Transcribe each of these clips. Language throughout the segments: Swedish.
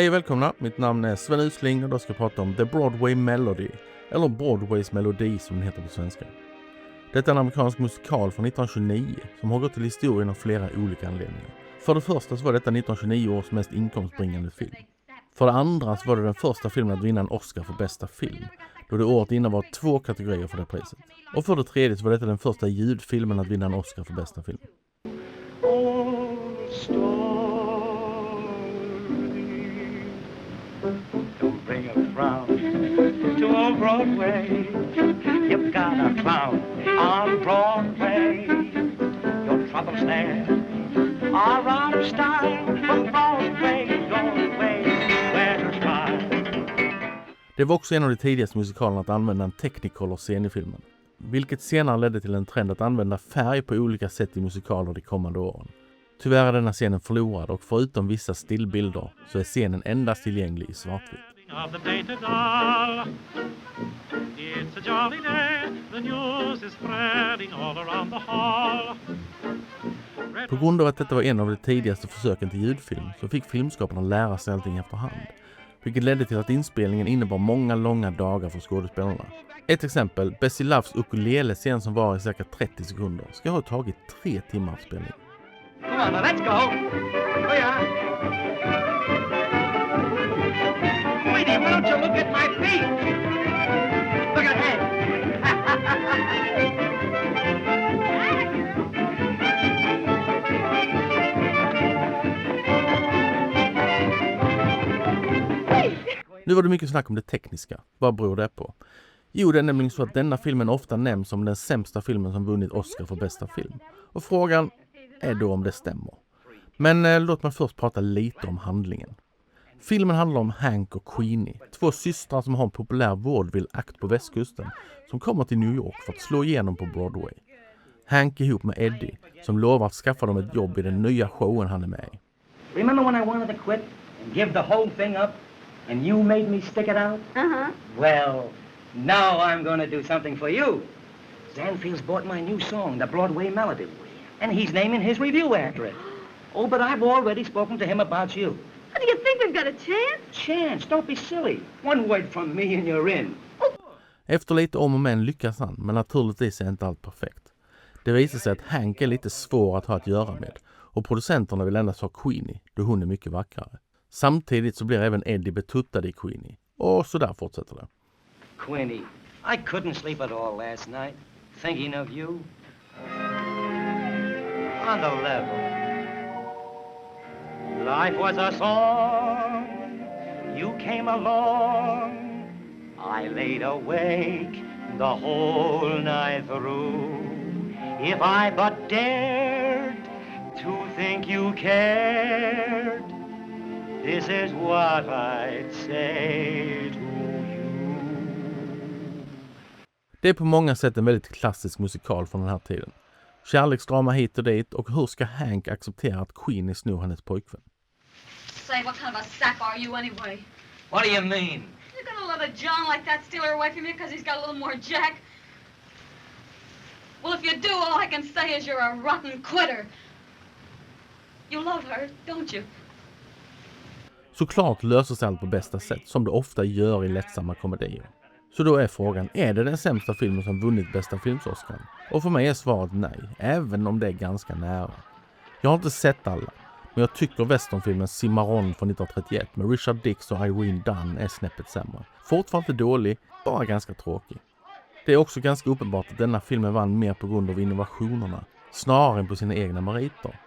Hej och välkomna, mitt namn är Sven Usling och då ska jag prata om The Broadway Melody, eller Broadways melodi som den heter på svenska. Detta är en amerikansk musikal från 1929 som har gått till historien av flera olika anledningar. För det första så var detta 1929 års mest inkomstbringande film. För det andra så var det den första filmen att vinna en Oscar för bästa film, då det året innan var 2 kategorier för det priset. Och för det tredje så var detta den första ljudfilmen att vinna en Oscar för bästa film. Bring a frown to a Broadway. You've got a clown on Broadway. Your troubles there are out of style. From Broadway, your way, where to smile. Det var också en av de tidigaste musikalerna att använda en Technicolor-scen i filmen, vilket senare ledde till en trend att använda färg på olika sätt i musikaler de kommande åren. Tyvärr är denna scenen förlorad och förutom vissa stillbilder så är scenen endast tillgänglig i svartvitt. Of the painted doll. It's a jolly day, the news is spreading all around the hall. På grund av att detta var en av de tidigaste försöken till ljudfilm så fick filmskaparna lära sig allting efterhand, vilket ledde till att inspelningen innebar många långa dagar för skådespelarna. Ett exempel, Bessie Loves ukulele-scen som var i cirka 30 sekunder ska ha tagit 3 timmar att spela in. Come on, now, let's go. Oh, yeah. Wait, why don't you look at my feet? Look ahead. Nu var det mycket snack om det tekniska. Vad beror det på? Jo, det är nämligen så att denna filmen ofta nämns som den sämsta filmen som vunnit Oscar för bästa film. Och frågan är då om det stämmer. Men låt mig först prata lite om handlingen. Filmen handlar om Hank och Queenie, 2 systrar som har en populär vaudeville-akt på västkusten som kommer till New York för att slå igenom på Broadway. Hank är ihop med Eddie som lovar att skaffa dem ett jobb i den nya showen han är med i. Remember when I wanted to quit and give the whole thing up and you made me stick it out? Uh-huh. Well, now I'm going to do something for you. Zanfield's bought my new song, The Broadway Melody, and he's naming his review after it. Oh, but I've already spoken to him about you. Do you think we've got a chance? Chance? Don't be silly. One word from me and you're in. Efter lite om och men lyckas han, men naturligtvis är inte allt perfekt. Det visar sig att Hank är lite svår att ha att göra med och producenterna vill endast ha Queenie då hon är mycket vackrare. Samtidigt så blir även Eddie betuttad i Queenie och så där fortsätter det. Queenie, I couldn't sleep at all last night, thinking of you. On the level. Life was a song, you came along. I laid awake the whole night through. If I but dared to think you cared, this is what I'd say to you. Det är på många sätt en väldigt klassisk musikal från den här tiden. Kärleksdrama hit och dit och hur ska Hank acceptera att Queenie snor hennes pojkvän? Say, what kind of a sap are you anyway? What do you mean? You're gonna let a John like that steal her away from you because he's got a little more jack? Well, if you do, all I can say is you're a rotten quitter. You love her, don't you? Såklart löser sig allt på bästa sätt, som det ofta gör i lättsamma komedier. Så då är frågan, är det den sämsta filmen som vunnit bästa filmsoscar? Och för mig är svaret nej, även om det är ganska nära. Jag har inte sett alla, men jag tycker westernfilmen Cimarron från 1931 med Richard Dix och Irene Dunne är snäppet sämre. Fortfarande inte dålig, bara ganska tråkig. Det är också ganska uppenbart att denna filmen vann mer på grund av innovationerna, snarare än på sina egna meriter.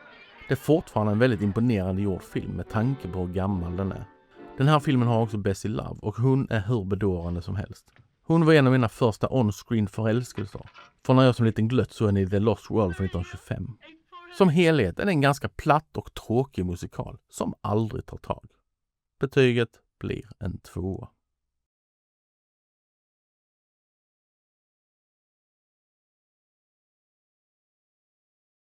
Det är fortfarande en väldigt imponerande gjord film med tanke på hur gammal den är. Den här filmen har också Bessie Love och hon är hur bedårande som helst. Hon var en av mina första on-screen förälskelser. För när jag som liten glött så är ni The Lost World från 1925. Som helhet är det en ganska platt och tråkig musikal som aldrig tar tag. Betyget blir en 2.